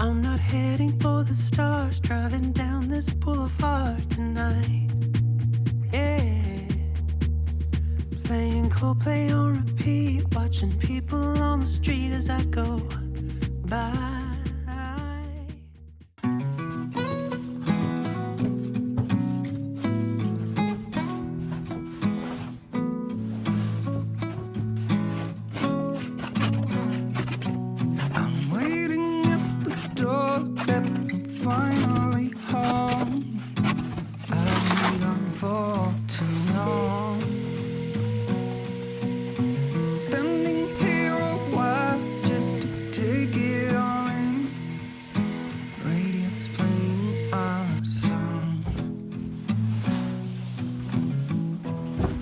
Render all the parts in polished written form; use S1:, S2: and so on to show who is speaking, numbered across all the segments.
S1: I'm not heading for the stars, driving down this boulevard tonight. Yeah, playing Coldplay on repeat, watching people on the street as I go by.
S2: Finally home. I've been gone for too long. Standing here a while just to take it all in. Radio's playing our song.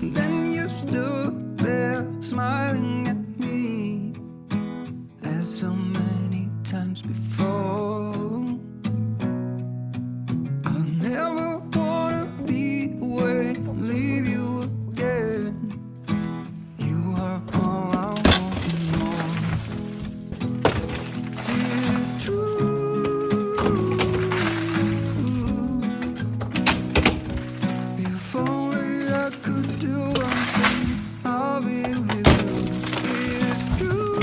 S2: Then you stood there smiling at me, as so many times before. Never wanna be away, leave you again. You are all I want and more. It's true. If only I could do one thing, I'll be with you. It's true.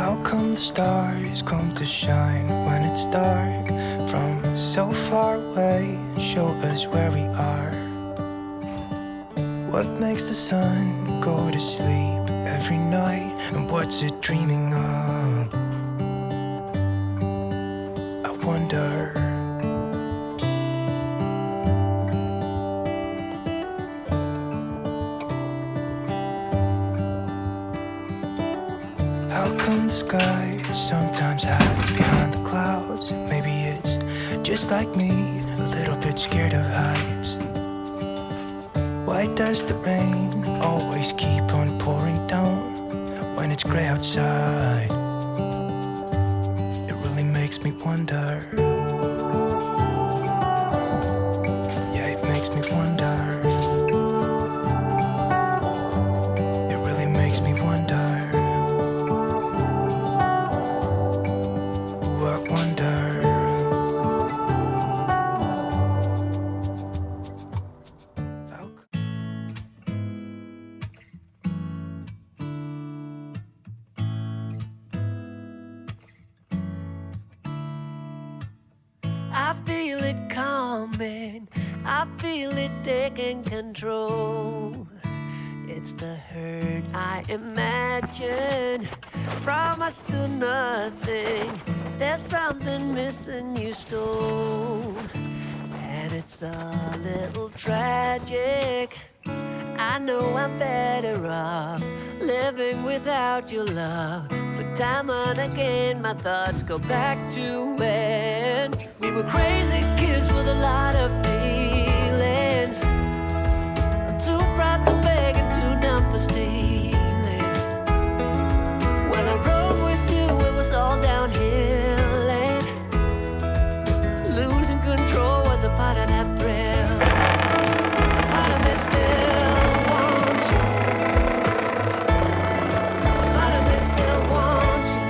S1: How come the stars come to shine when it's dark from so far away and show us where we are? What makes the sun go to sleep every night, and what's it dreaming of? I wonder. How come the sky sometimes hides behind the clouds? Maybe it's just like me, a little bit scared of heights. Why does the rain always keep on pouring down when it's gray outside? It really makes me wonder. Yeah, it makes me wonder. It really makes me wonder. Ooh, I wonder.
S3: I feel it coming, I feel it taking control. It's the hurt I imagine from us to nothing. There's something missing you stole, and it's a little tragic. I know I'm better off living without your love, but time and again my thoughts go back to when we were crazy kids with a lot of feelings. I'm too proud to beg and too dumb for stealing. When I rode with you it was all downhill, and losing control was a part of that thrill. A part of me still wants you. A part of me still wants you.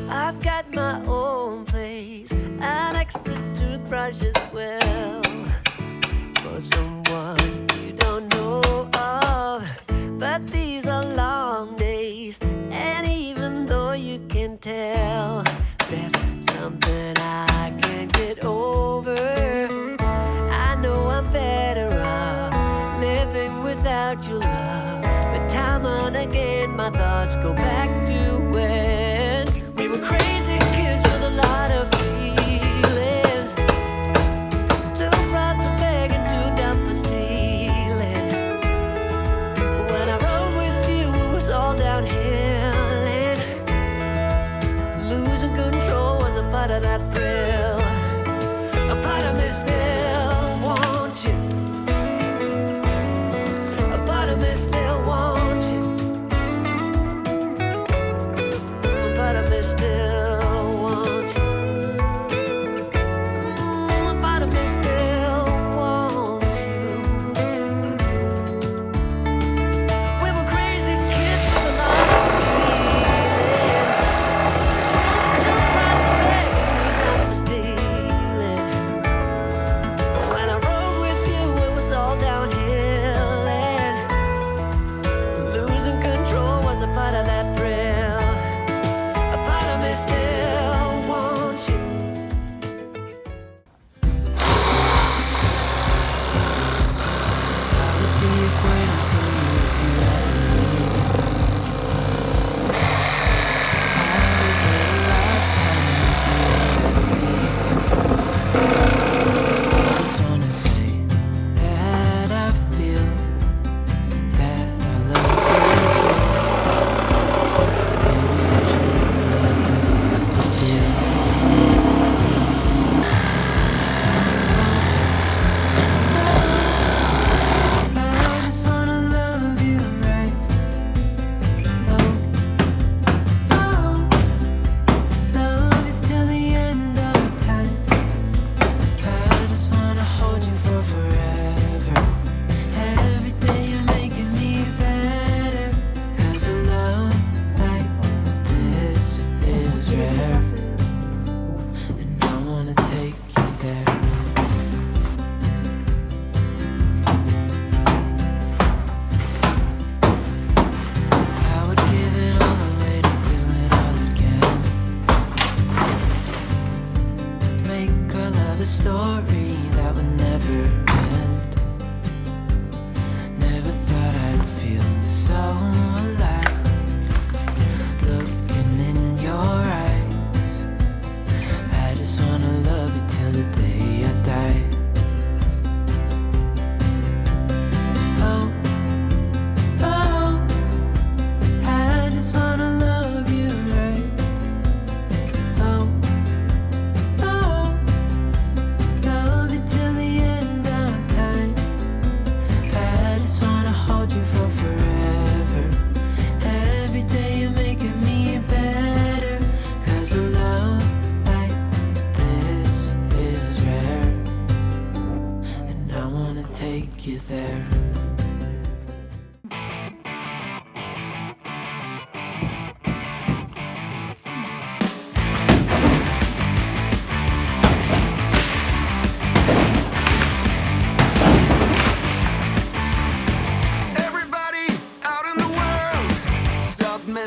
S3: I've got my own place, an extra toothbrush as well, for someone you don't know of. But these are long days, and even though you can tell, there's something I can't get over. I know I'm better off living without your love, but time and again my thoughts go back to when we were crazy kids with a lot of feelings. Too proud to beg and too dumb for stealing. When I rode with you it was all downhill, and losing control was a part of that thrill. A part of me still wants you. A part of me still wants you. A part of me still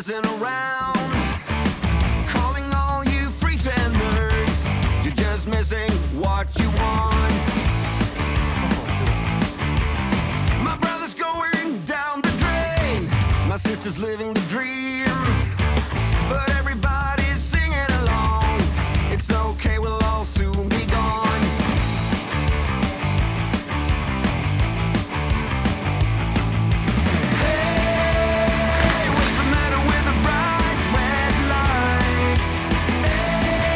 S4: messing around. Calling all you freaks and nerds, you're just missing what you want. My brother's going down the drain, my sister's living the dream, but everybody's singing along. It's okay, we'll all soon be gone. Hey, what's the matter with the bright red lights? Hey,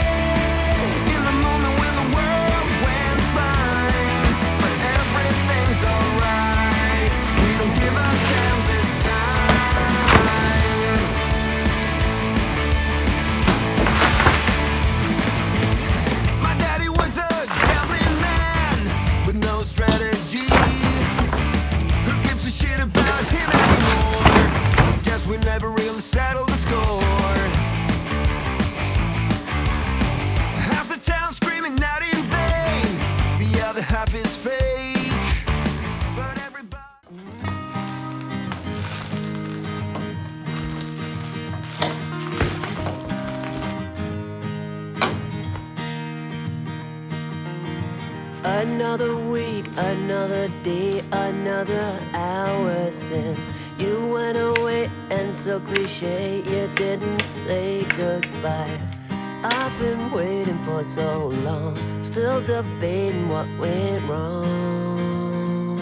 S4: in the moment when the world went blind, but everything's alright. We don't give a damn this time. My daddy was a gambling man with no strategy. Who gives a shit about him anymore? Guess we never really settled the score. Half the town screaming out in vain, the other half is fake. But everybody.
S3: Another week, another day, another hour since you went away, and so cliche you didn't say goodbye. I've been waiting for so long, still debating what went wrong.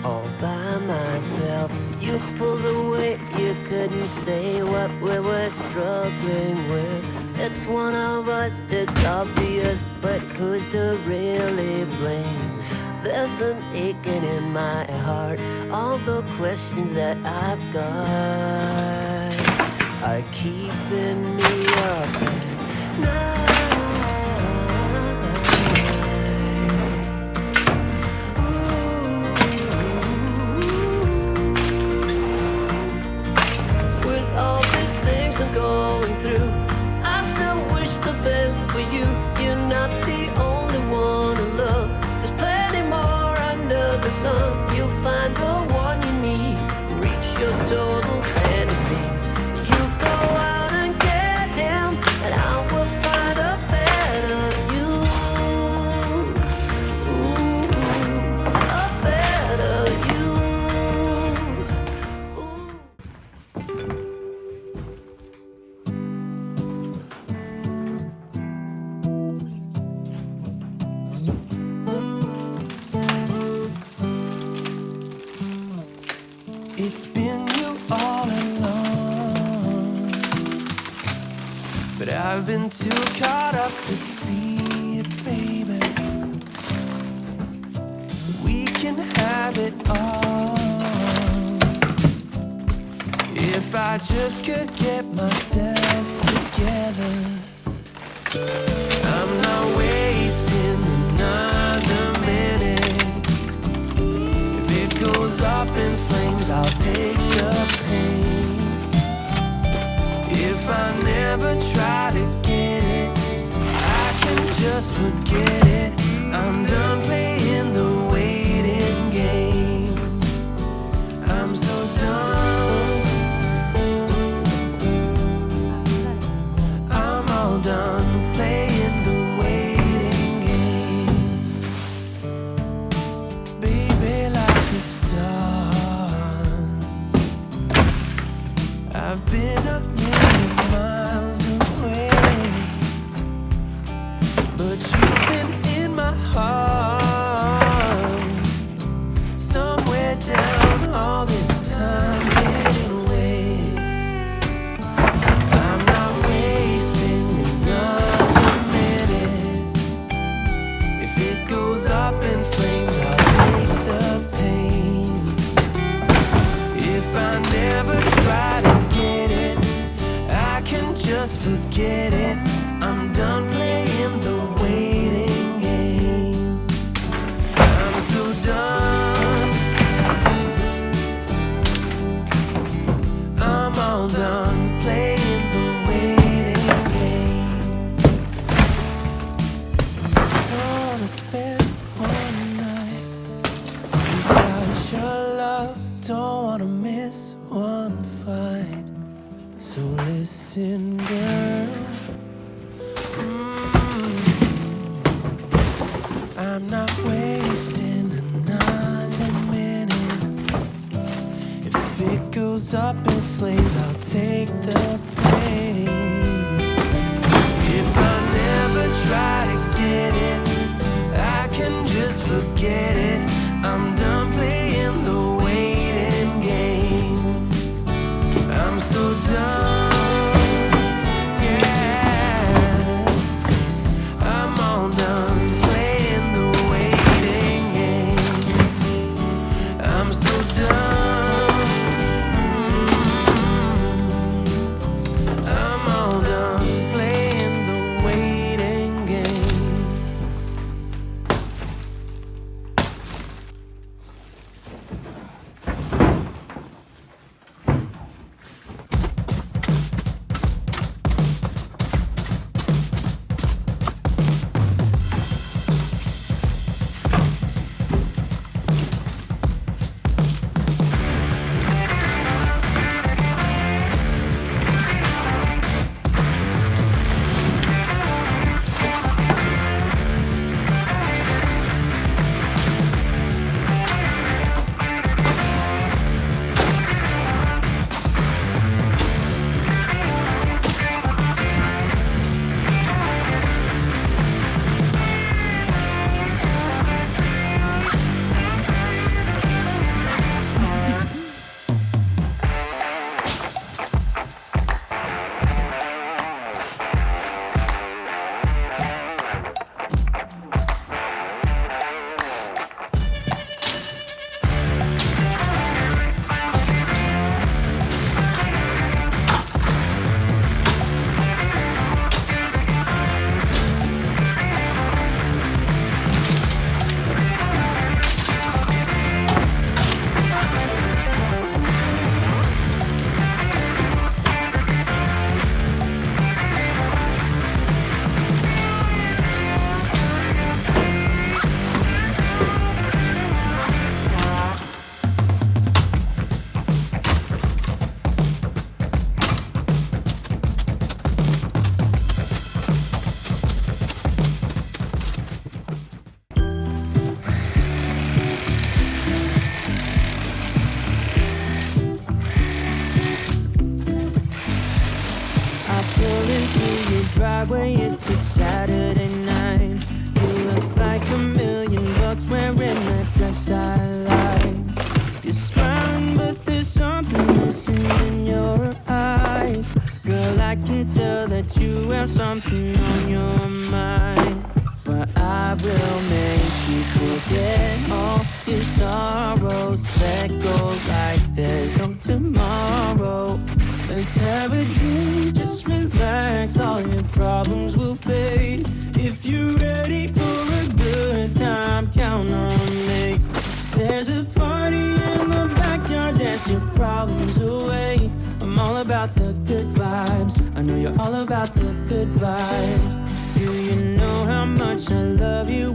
S3: All by myself, you pulled away, you couldn't say what we were struggling with. It's one of us, it's obvious, but who's to really blame? There's an aching in my heart, all the questions that I've got are keeping me up at night. With all these things I'm going through, I still wish the best for you. You're not the only one to love. There's plenty more under the sun. You'll find the one you need, reach your total fantasy. You go out and get him, and I will find a better you. Ooh, a better you. Ooh.
S1: It's been you all along, but I've been too caught up to see it, baby. We can have it all if I just could get myself together. I'm not wasting another minute. If it goes up in flames, I'll take the pain. If I never try to get it, I can just forget it. I'm done playing the waiting game. I'm so done. I'm all done playing the waiting game. Baby, like the stars, I've been a million miles away, but you've been in my heart, somewhere down all this time hidden away. I'm not wasting another minute. If it goes up in flames, I'll take the pain. If I never try to get it, I can just forget it. I'm done playing the waiting game. I'm so done. I'm all done playing the waiting game. Don't wanna spend one night without your love. Don't wanna miss one fight. goes up in flames, I'll take the pain. If I never try to get it, I can just forget it. I'm done playing the waiting game. I'm so done, yeah. I'm all done playing the waiting game. I'm so done. I'm all done playing the waiting game.
S5: Driveway, it's a Saturday night. You look like $1,000,000 wearing that dress I like. You're smiling, but there's something missing in your eyes. Girl, I can tell that you have something on your mind. But I will make you forget all your sorrows. Let go like there's no tomorrow. Let's have a drink, just relax, all your problems will fade. If you're ready for a good time, count on me. There's a party in the backyard, dance your problems away. I'm all about the good vibes, I know you're all about the good vibes. Do you know how much I love you?